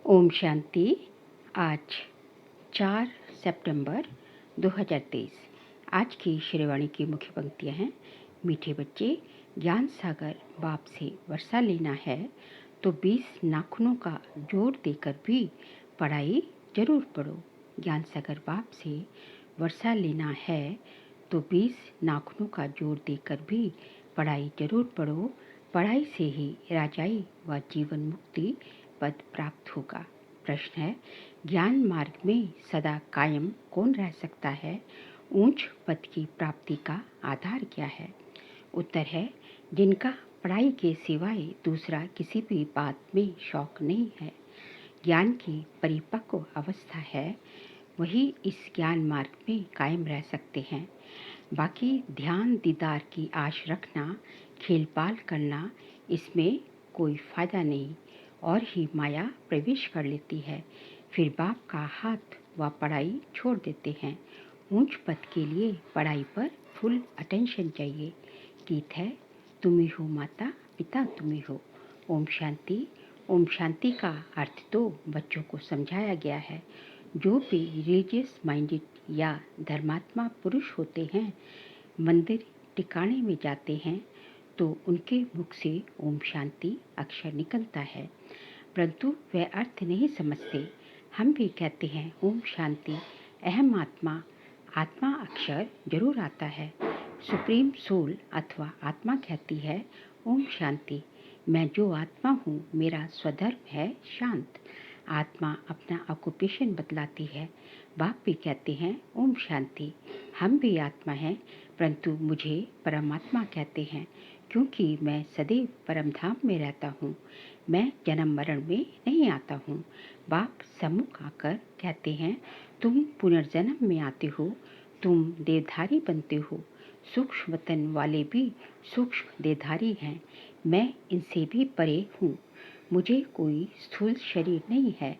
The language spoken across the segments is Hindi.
ओम शांति। आज 4 सितंबर 2023। आज की श्रीवाणी की मुख्य पंक्तियाँ हैं। मीठे बच्चे, ज्ञान सागर बाप से वर्षा लेना है तो 20 नाखूनों का जोर देकर भी पढ़ाई जरूर पढ़ो। ज्ञान सागर बाप से वर्षा लेना है तो 20 नाखूनों का जोर देकर भी पढ़ाई जरूर पढ़ो। पढ़ाई से ही राजाई व जीवन मुक्ति पद प्राप्त होगा। प्रश्न है, ज्ञान मार्ग में सदा कायम कौन रह सकता है? ऊंच पद की प्राप्ति का आधार क्या है? उत्तर है, जिनका पढ़ाई के सिवाय दूसरा किसी भी बात में शौक नहीं है। ज्ञान की परिपक्व अवस्था है, वही इस ज्ञान मार्ग में कायम रह सकते हैं। बाकी ध्यान दीदार की आश रखना, खेलपाल करना, इसमें कोई फायदा नहीं और ही माया प्रवेश कर लेती है। फिर बाप का हाथ व पढ़ाई छोड़ देते हैं। ऊंच पद के लिए पढ़ाई पर फुल अटेंशन चाहिए। गीत है, तुम ही हो माता पिता तुम ही हो। ओम शांति। ओम शांति का अर्थ तो बच्चों को समझाया गया है। जो भी रिलीजियस माइंडेड या धर्मात्मा पुरुष होते हैं, मंदिर टिकाणे में जाते हैं तो उनके मुख से ओम शांति अक्षर निकलता है, परंतु वे अर्थ नहीं समझते। हम भी कहते हैं ओम शांति, अहम आत्मा। आत्मा अक्षर जरूर आता है। सुप्रीम सोल अथवा आत्मा कहती है ओम शांति, मैं जो आत्मा हूँ मेरा स्वधर्म है शांत। आत्मा अपना ऑक्यूपेशन बदलाती है। बाप भी कहते हैं ओम शांति, हम भी आत्मा हैं, परंतु मुझे परमात्मा कहते हैं क्योंकि मैं सदैव परमधाम में रहता हूँ। मैं जन्म मरण में नहीं आता हूँ। बाप सम्मुख आकर कहते हैं, तुम पुनर्जन्म में आते हो, तुम देहधारी बनते हो। सूक्ष्म वतन वाले भी सूक्ष्म देहधारी हैं, मैं इनसे भी परे हूँ। मुझे कोई स्थूल शरीर नहीं है।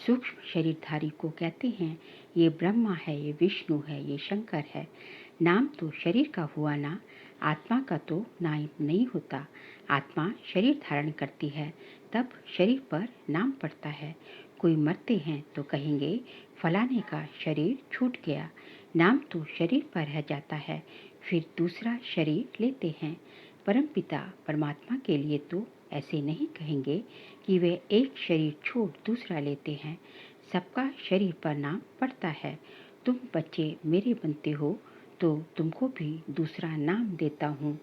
सूक्ष्म शरीरधारी को कहते हैं ये ब्रह्मा है, ये विष्णु है, ये शंकर है। नाम तो शरीर का हुआ ना, आत्मा का तो नाम नहीं होता। आत्मा शरीर धारण करती है, तब शरीर पर नाम पड़ता है। कोई मरते हैं तो कहेंगे फलाने का शरीर छूट गया, नाम तो शरीर पर रह जाता है, फिर दूसरा शरीर लेते हैं। परमपिता परमात्मा के लिए तो ऐसे नहीं कहेंगे कि वे एक शरीर छोड़ दूसरा लेते हैं। सबका शरीर पर नाम पड़ता है। तुम बच्चे मेरे बनते हो तो तुमको भी दूसरा नाम देता हूँ।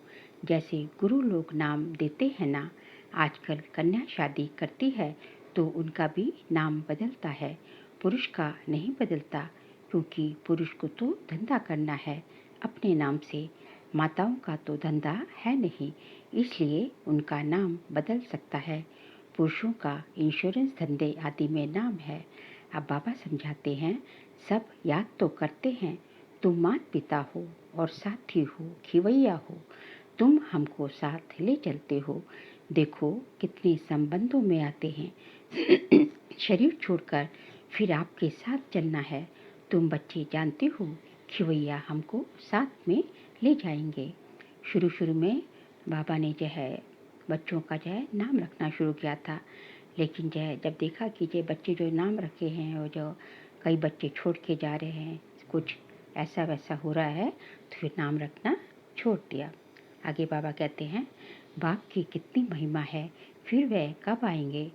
जैसे गुरु लोग नाम देते हैं ना, आजकल कन्या शादी करती है तो उनका भी नाम बदलता है। पुरुष का नहीं बदलता, क्योंकि पुरुष को तो धंधा करना है अपने नाम से। माताओं का तो धंधा है नहीं, इसलिए उनका नाम बदल सकता है। पुरुषों का इंश्योरेंस धंधे आदि में नाम है। अब बाबा समझाते हैं, सब याद तो करते हैं, तुम माता पिता हो और साथी हो, खिवैया हो। तुम हमको साथ ले चलते हो। देखो कितने संबंधों में आते हैं। शरीर छोड़कर फिर आपके साथ चलना है। तुम बच्चे जानते हो, खिवैया हमको साथ में ले जाएंगे। शुरू में बाबा ने जो है बच्चों का जो है नाम रखना शुरू किया था, लेकिन जो है जब देखा कि जो बच्चे जो नाम रखे हैं और जो कई बच्चे छोड़ के जा रहे हैं, कुछ ऐसा वैसा हो रहा है, तो फिर नाम रखना छोड़ दिया। आगे बाबा कहते हैं, बाप की कितनी महिमा है, फिर वह कब आएंगे,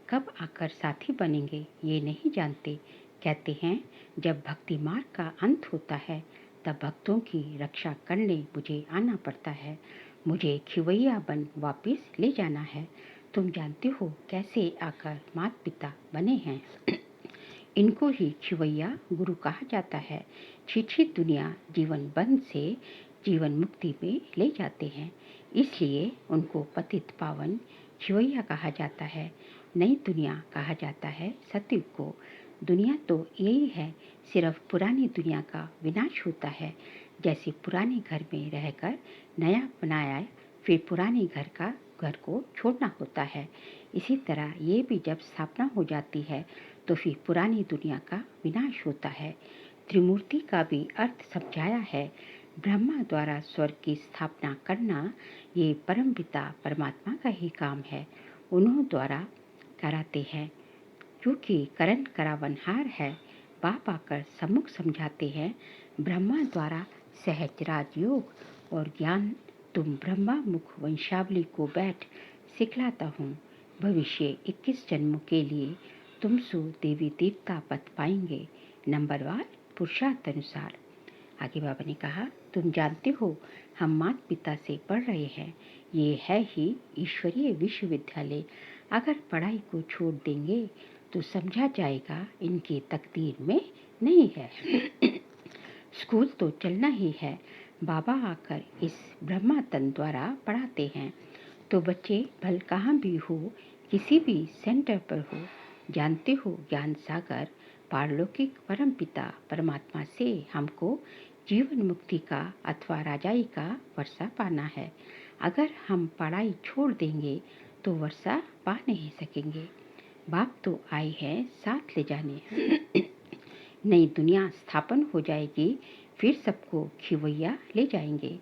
कब आकर साथी बनेंगे ये नहीं जानते। कहते हैं जब भक्ति मार्ग का अंत होता है तब भक्तों की रक्षा करने मुझे आना पड़ता है। मुझे खिवैया बन वापस ले जाना है। तुम जानते हो कैसे आकर माता पिता बने हैं। इनको ही खिवैया गुरु कहा जाता है। छिछी दुनिया जीवन बंध से जीवन मुक्ति में ले जाते हैं, इसलिए उनको पतित पावन खिवैया कहा जाता है। नई दुनिया कहा जाता है सतयुग को। दुनिया तो यही है, सिर्फ पुरानी दुनिया का विनाश होता है। जैसे पुराने घर में रहकर नया बनाया, फिर पुराने घर को छोड़ना होता है। इसी तरह ये भी जब स्थापना हो जाती है तो फिर पुरानी दुनिया का विनाश होता है। त्रिमूर्ति का भी अर्थ समझाया है। ब्रह्मा द्वारा स्वर्ग की स्थापना करना ये परमपिता परमात्मा का ही काम है, उन्हों द्वारा कराते हैं। क्योंकि करण करावनहार है। बाप आकर सम्मुख समझाते हैं, ब्रह्मा द्वारा सहज राजयोग और ज्ञान तुम ब्रह्मा मुख वंशावली को बैठ सिखलाता हूँ। भविष्य 21 जन्मों के लिए तुम सो देवी देवता पद पाएंगे, नंबरवार पुरुषार्थ अनुसार। आगे बाबा ने कहा, तुम जानते हो हम माता पिता से पढ़ रहे हैं, ये है ही ईश्वरीय विश्वविद्यालय। अगर पढ़ाई को छोड़ देंगे तो समझा जाएगा इनकी तकदीर में नहीं है। स्कूल तो चलना ही है। बाबा आकर इस ब्रह्मा तन द्वारा पढ़ाते हैं, तो बच्चे भल कहाँ भी हो, किसी भी सेंटर पर हो, जानते हो ज्ञान सागर पारलौकिक परमपिता परमात्मा से हमको जीवन मुक्ति का अथवा राजाई का वर्षा पाना है। अगर हम पढ़ाई छोड़ देंगे तो वर्षा पा नहीं सकेंगे। बाप तो आए हैं साथ ले जाने। नई दुनिया स्थापन हो जाएगी, फिर सबको खिवैया ले जाएंगे।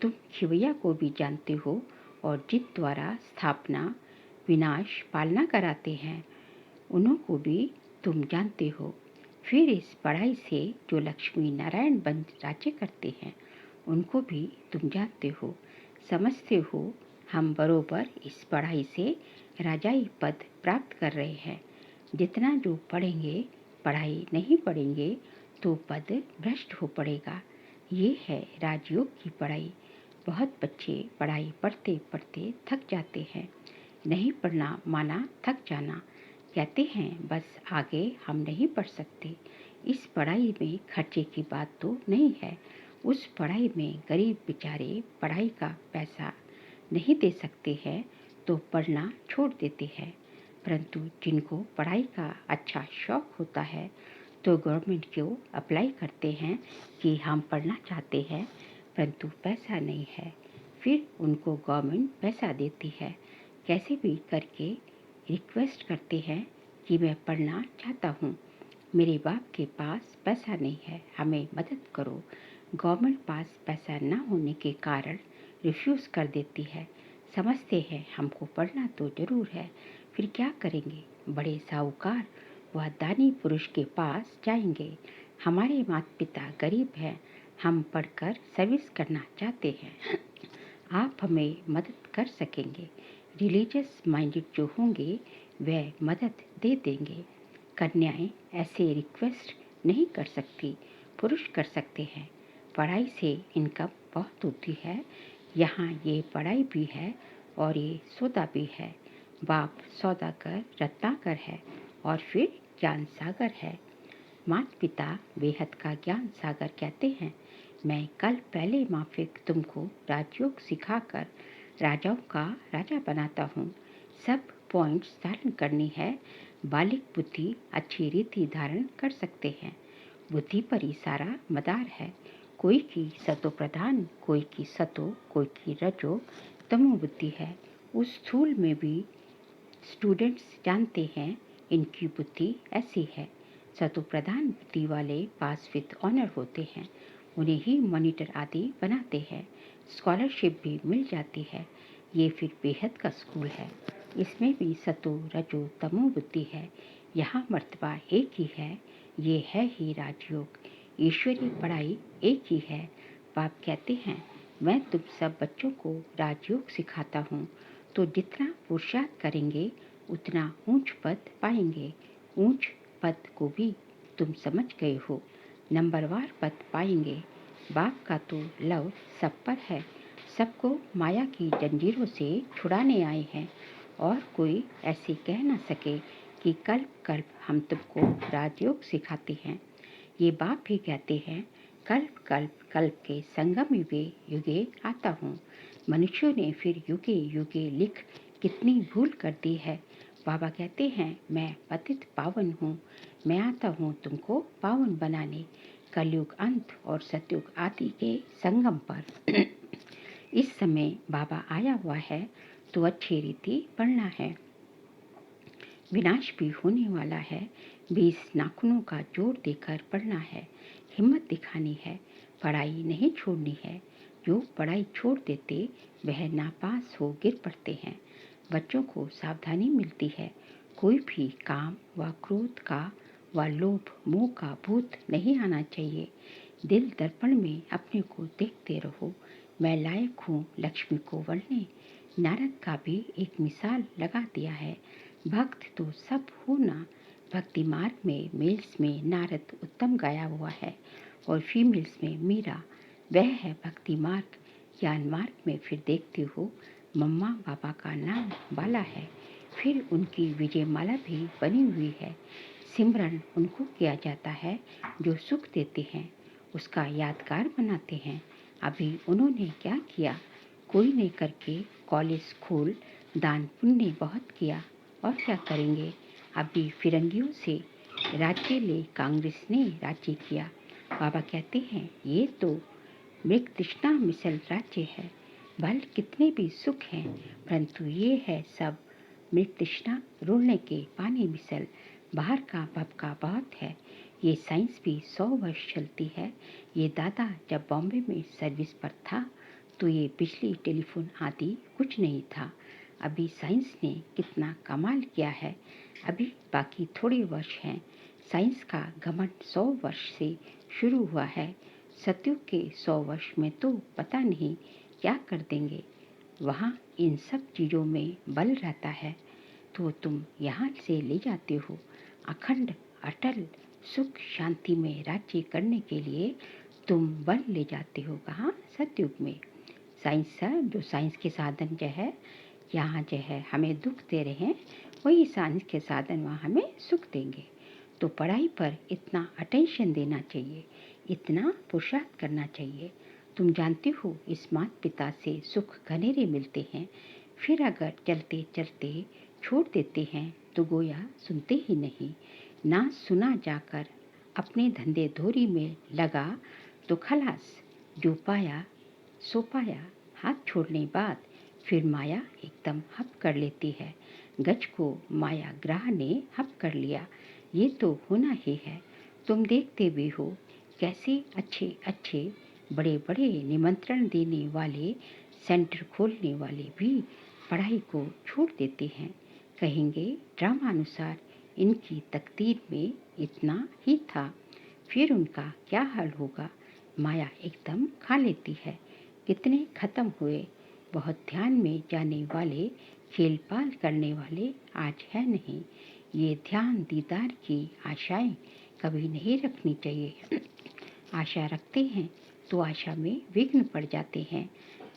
तुम खिवैया को भी जानते हो और जिस द्वारा स्थापना विनाश पालना कराते हैं उन्हों को भी तुम जानते हो। फिर इस पढ़ाई से जो लक्ष्मी नारायण बन राज्य करते हैं उनको भी तुम जानते हो, समझते हो। हम बरोबर इस पढ़ाई से राजाई पद प्राप्त कर रहे हैं। जितना जो पढ़ेंगे, पढ़ाई नहीं पढ़ेंगे तो पद भ्रष्ट हो पड़ेगा। ये है राजयोग की पढ़ाई। बहुत बच्चे पढ़ाई पढ़ते पढ़ते थक जाते हैं। नहीं पढ़ना माना थक जाना। कहते हैं बस आगे हम नहीं पढ़ सकते। इस पढ़ाई में खर्चे की बात तो नहीं है। उस पढ़ाई में गरीब बेचारे पढ़ाई का पैसा नहीं दे सकते हैं तो पढ़ना छोड़ देते हैं। परंतु जिनको पढ़ाई का अच्छा शौक होता है तो गवर्नमेंट को अप्लाई करते हैं कि हम पढ़ना चाहते हैं परंतु पैसा नहीं है। फिर उनको गवर्नमेंट पैसा देती है। कैसे भी करके रिक्वेस्ट करते हैं कि मैं पढ़ना चाहता हूँ, मेरे बाप के पास पैसा नहीं है, हमें मदद करो। गवर्नमेंट पास पैसा न होने के कारण रिफ्यूज़ कर देती है। समझते हैं हमको पढ़ना तो ज़रूर है, फिर क्या करेंगे। बड़े साहूकार व दानी पुरुष के पास जाएंगे। हमारे माता पिता गरीब हैं, हम पढ़कर सर्विस करना चाहते हैं, आप हमें मदद कर सकेंगे। रिलीजियस माइंडेड जो होंगे वह मदद दे देंगे। कन्याएं ऐसे रिक्वेस्ट नहीं कर सकती, पुरुष कर सकते हैं। पढ़ाई से इनकम बहुत होती है। यहाँ ये पढ़ाई भी है और ये सौदा भी है। बाप सौदागर रत्नाकर है और फिर ज्ञान सागर है। माता पिता बेहद का ज्ञान सागर कहते हैं, मैं कल पहले माफिक तुमको राजयोग सिखाकर राजाओं का राजा बनाता हूँ। सब पॉइंट्स धारण करनी है। बालिक बुद्धि अच्छी रीति धारण कर सकते हैं। बुद्धि पर ही सारा मदार है। कोई की सतो प्रधान, कोई की सतो, कोई की रजो तमो बुद्धि है। उस स्थूल में भी स्टूडेंट्स जानते हैं इनकी बुद्धि ऐसी है। सतो प्रधान बुद्धि वाले पास विद ऑनर होते हैं, उन्हें ही मॉनिटर आदि बनाते हैं। स्कॉलरशिप भी मिल जाती है। ये फिर बेहद का स्कूल है। इसमें भी सतो रजो तमो बुद्धि है। यहाँ मर्तबा एक ही है, ये है ही राजयोग। ईश्वरीय पढ़ाई एक ही है। बाप कहते हैं, मैं तुम सब बच्चों को राजयोग सिखाता हूँ, तो जितना पुरुषार्थ करेंगे उतना ऊंच पद पाएंगे। ऊंच पद को भी तुम समझ गए हो, नंबरवार पद पाएंगे। बाप का तो लव सब पर है। सबको माया की जंजीरों से छुड़ाने आए हैं और कोई ऐसे कह न सके कि कल्प कल्प हम तुमको राजयोग सिखाते हैं। ये बाप भी कहते हैं, कल्प कल्प कल्प के संगम युगे युगे आता हूँ। मनुष्यों ने फिर युगे युगे लिख कितनी भूल कर दी है। बाबा कहते हैं, मैं पतित पावन हूँ, मैं आता हूँ तुमको पावन बनाने। कलयुग अंत और सतयुग आदि के संगम पर इस समय बाबा आया हुआ है तो अच्छी रीति पढ़ना है। विनाश भी होने वाला है। 20 नाखूनों का जोर देकर पढ़ना है। हिम्मत दिखानी है, पढ़ाई नहीं छोड़नी है। जो पढ़ाई छोड़ देते वह नापास हो गिर पड़ते हैं। बच्चों को सावधानी मिलती है। कोई भी काम व क्रोध का व लोभ मोह का भूत नहीं आना चाहिए। दिल दर्पण में अपने को देखते रहो, मैं लायक हूँ लक्ष्मी को वरने। नारद का भी एक मिसाल लगा दिया है, भक्त तो सब हो ना। भक्ति मार्ग में मेल्स में नारद उत्तम गाया हुआ है और फीमेल्स में मीरा, वह है भक्ति मार्ग। ज्ञान मार्ग में फिर देखते हो मम्मा बाबा का नाम बाला है, फिर उनकी विजय माला भी बनी हुई है। सिमरन उनको किया जाता है जो सुख देते हैं, उसका यादगार बनाते हैं। अभी उन्होंने क्या किया, कोई ने करके कॉलेज खोल, दान पुण्य बहुत किया, और क्या करेंगे। अभी फिरंगियों से राज्य ले कांग्रेस ने राज्य किया। बाबा कहते हैं ये तो मृग तृष्णा मिसल राज्य है, भल कितने भी सुख हैं, परंतु ये है सब मृग तृष्णा रोलने के पानी मिसल। बाहर का भपका बहुत है, ये साइंस भी 100 वर्ष चलती है। ये दादा जब बॉम्बे में सर्विस पर था तो ये बिजली टेलीफोन आदि कुछ नहीं था। अभी साइंस ने कितना कमाल किया है। अभी बाकी थोड़े वर्ष हैं। साइंस का घमंड 100 वर्ष से शुरू हुआ है। सतयुग के 100 वर्ष में तो पता नहीं क्या कर देंगे। वहाँ इन सब चीज़ों में बल रहता है तो तुम यहाँ से ले जाते हो। अखंड अटल सुख शांति में राज्य करने के लिए तुम बल ले जाते हो कहाँ, सतयुग में। साइंस जो साइंस के साधन जो है यहाँ जो है हमें दुख दे रहे हैं, वही साइंस के साधन वहाँ हमें सुख देंगे। तो पढ़ाई पर इतना अटेंशन देना चाहिए, इतना पुरुषार्थ करना चाहिए। तुम जानते हो इस माता पिता से सुख घनेरे मिलते हैं, फिर अगर चलते चलते छोड़ देते हैं तो गोया सुनते ही नहीं। ना सुना जाकर अपने धंधे धोरी में लगा तो खलास, जो पाया सो पाया। हाथ छोड़ने बाद फिर माया एकदम हप कर लेती है। गज को माया ग्राह ने हप कर लिया, ये तो होना ही है। तुम देखते भी हो कैसे अच्छे अच्छे बड़े बड़े निमंत्रण देने वाले सेंटर खोलने वाले भी पढ़ाई को छोड़ देते हैं। कहेंगे ड्रामानुसार इनकी तकदीर में इतना ही था, फिर उनका क्या हाल होगा। माया एकदम खा लेती है। कितने खत्म हुए, बहुत ध्यान में जाने वाले, खेल पाल करने वाले आज है नहीं। ये ध्यान दीदार की आशाएं कभी नहीं रखनी चाहिए। आशा रखते हैं तो आशा में विघ्न पड़ जाते हैं,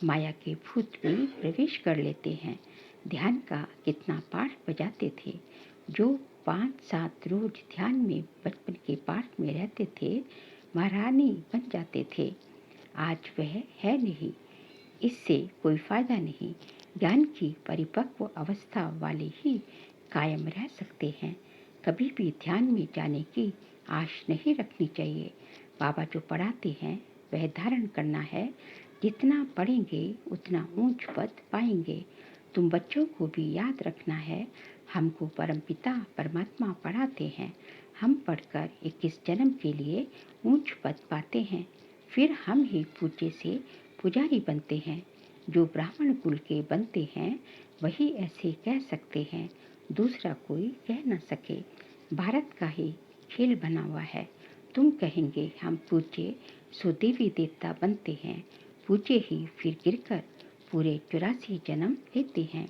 माया के भूत भी प्रवेश कर लेते हैं। ध्यान का कितना पाठ बजाते थे, जो 5-7 रोज ध्यान में बचपन के पाठ में रहते थे, महारानी बन जाते थे। आज वह है नहीं, इससे कोई फायदा नहीं। ज्ञान की परिपक्व अवस्था वाले ही कायम रह सकते हैं। कभी भी ध्यान में जाने की आश नहीं रखनी चाहिए। बाबा जो पढ़ाते हैं वह धारण करना है। जितना पढ़ेंगे उतना ऊंच पद पाएंगे। तुम बच्चों को भी याद रखना है, हमको परमपिता परमात्मा पढ़ाते हैं। हम पढ़कर 21 जन्म के लिए ऊंच पद पाते हैं, फिर हम ही पूज्य से पुजारी बनते हैं। जो ब्राह्मण कुल के बनते हैं वही ऐसे कह सकते हैं, दूसरा कोई कह न सके। भारत का ही खेल बना हुआ है। तुम कहेंगे हम पूज्य सो देवी देवता बनते हैं, पूज्य ही फिर गिरकर पूरे 84 जन्म लेते हैं।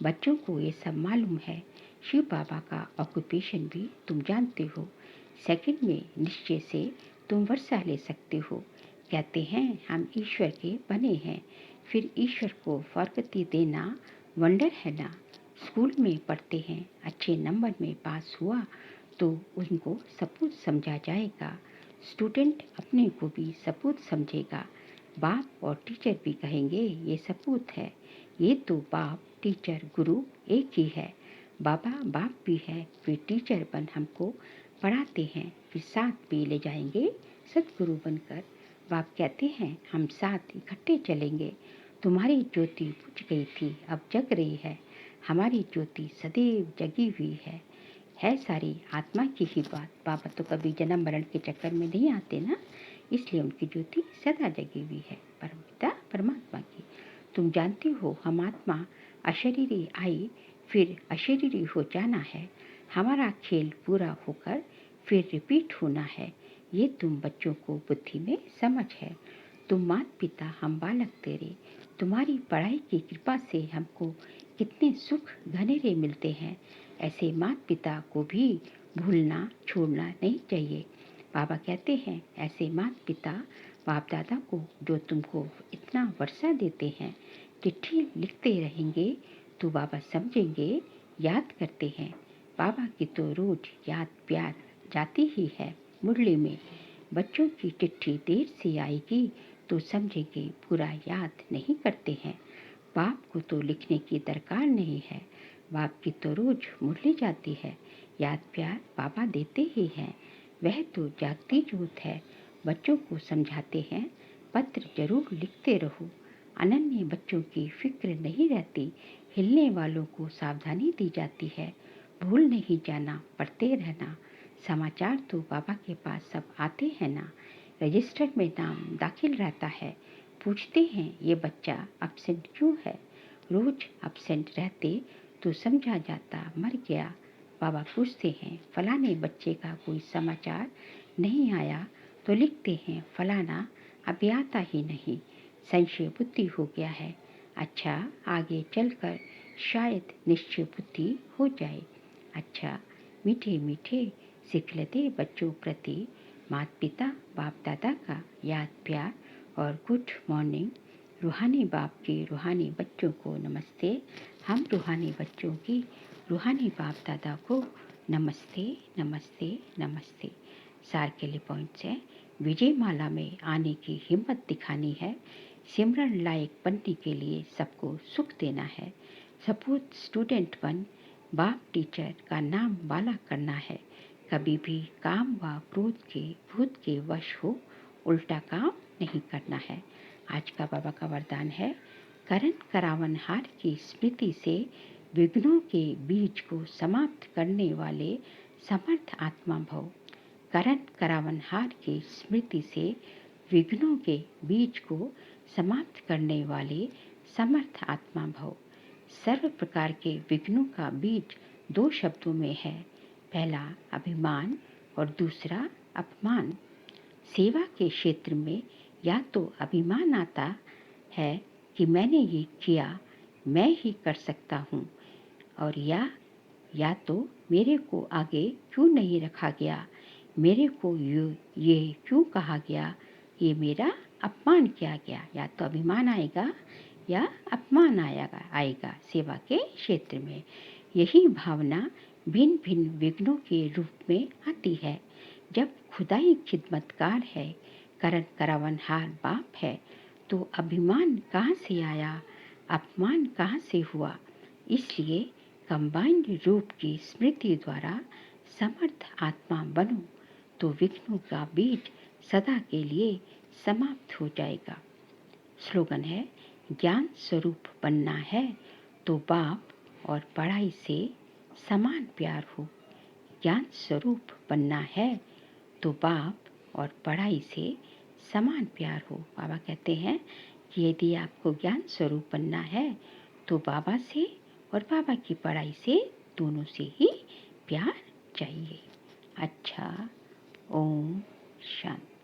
बच्चों को ये सब मालूम है। शिव बाबा का ऑक्यूपेशन भी तुम जानते हो। सेकंड में निश्चय से तुम वर्षा ले सकते हो। कहते हैं हम ईश्वर के बने हैं, फिर ईश्वर को फरकती देना वंडर है ना। स्कूल में पढ़ते हैं, अच्छे नंबर में पास हुआ तो उनको सपूत समझा जाएगा। स्टूडेंट अपने को भी सपूत समझेगा। बाप और टीचर भी कहेंगे ये सपूत है। ये तो बाप टीचर गुरु एक ही है। बाबा बाप भी है, फिर टीचर बन हमको पढ़ाते हैं, फिर साथ भी ले जाएंगे सदगुरु बनकर। बाप कहते हैं हम साथ इकट्ठे चलेंगे। तुम्हारी ज्योति बुझ गई थी, अब जग रही है। हमारी ज्योति सदैव जगी हुई है सारी आत्मा की ही बात। बाबा तो कभी जन्म मरण के चक्कर में नहीं आते ना, इसलिए उनकी ज्योति सदा जगी हुई है, परमपिता परमात्मा की। तुम जानती हो हम आत्मा अशरीरी आई, फिर अशरीरी हो जाना है। हमारा खेल पूरा होकर फिर रिपीट होना है। ये तुम बच्चों को बुद्धि में समझ है। तुम माता पिता हम बालक तेरे, तुम्हारी पढ़ाई की कृपा से हमको कितने सुख घनेरे मिलते हैं। ऐसे माता पिता को भी भूलना छोड़ना नहीं चाहिए। बाबा कहते हैं ऐसे माता पिता बाप दादा को जो तुमको इतना वर्षा देते हैं, चिट्ठी लिखते रहेंगे तो बाबा समझेंगे याद करते हैं। बाबा की तो रोज याद प्यार जाती ही है मुरली में। बच्चों की चिट्ठी देर से आएगी तो समझेंगे पूरा याद नहीं करते हैं। बाप को तो लिखने की दरकार नहीं है, बाप की तो रोज मुरली जाती है। याद प्यार बाबा देते ही हैं, वह तो जागती जोत है। बच्चों को समझाते हैं पत्र जरूर लिखते रहो। अनन्य बच्चों की फिक्र नहीं रहती, हिलने वालों को सावधानी दी जाती है। भूल नहीं जाना, पढ़ते रहना। समाचार तो बाबा के पास सब आते हैं ना। रजिस्टर में नाम दाखिल रहता है। पूछते हैं ये बच्चा एब्सेंट क्यों है। रोज एब्सेंट रहते तो समझा जाता मर गया। बाबा पूछते हैं फलाने बच्चे का कोई समाचार नहीं आया तो लिखते हैं फलाना अभी आता ही नहीं, संशय बुद्धि हो गया है। अच्छा, आगे चलकर शायद निश्चय बुद्धि हो जाए। अच्छा, मीठे मीठे सिखलते बच्चों प्रति माता पिता बाप दादा का याद प्यार और गुड मॉर्निंग। रूहानी बाप के रूहानी बच्चों को नमस्ते। हम रूहानी बच्चों की रूहानी बाप दादा को नमस्ते नमस्ते नमस्ते। सार के लिए पॉइंट्स है। विजय माला में आने की हिम्मत दिखानी है। सिमरन लायक बनने के लिए सबको सुख देना है। सपूत स्टूडेंट बन बाप टीचर का नाम वाला करना है। कभी भी काम व क्रोध के भूत के वश हो उल्टा काम नहीं करना है। आज का बाबा का वरदान है करण करावन हार की स्मृति से विघ्नों के बीज को समाप्त करने वाले समर्थ आत्मा भव। करण करावनहार की स्मृति से विघ्नों के बीज को समाप्त करने वाले समर्थ आत्मा भव। सर्व प्रकार के विघ्नों का बीज दो शब्दों में है, पहला अभिमान और दूसरा अपमान। सेवा के क्षेत्र में या तो अभिमान आता है कि मैंने ये किया, मैं ही कर सकता हूँ, और या तो मेरे को आगे क्यों नहीं रखा गया, मेरे को ये क्यों कहा गया, ये मेरा अपमान किया गया। या तो अभिमान आएगा या अपमान आएगा सेवा के क्षेत्र में। यही भावना भिन्न भिन्न विघ्नों के रूप में आती है। जब खुदाई खिदमतकार है, करण करावनहार बाप है, तो अभिमान कहाँ से आया, अपमान कहाँ से हुआ। इसलिए कंबाइंड रूप की स्मृति द्वारा समर्थ आत्मा बनो तो विघ्नों का बीज सदा के लिए समाप्त हो जाएगा। स्लोगन है ज्ञान स्वरूप बनना है तो बाप और पढ़ाई से समान प्यार हो। ज्ञान स्वरूप बनना है तो बाप और पढ़ाई से समान प्यार हो। बाबा कहते हैं कि यदि आपको ज्ञान स्वरूप बनना है तो बाबा से और बाबा की पढ़ाई से दोनों से ही प्यार चाहिए। अच्छा, ओम शांति।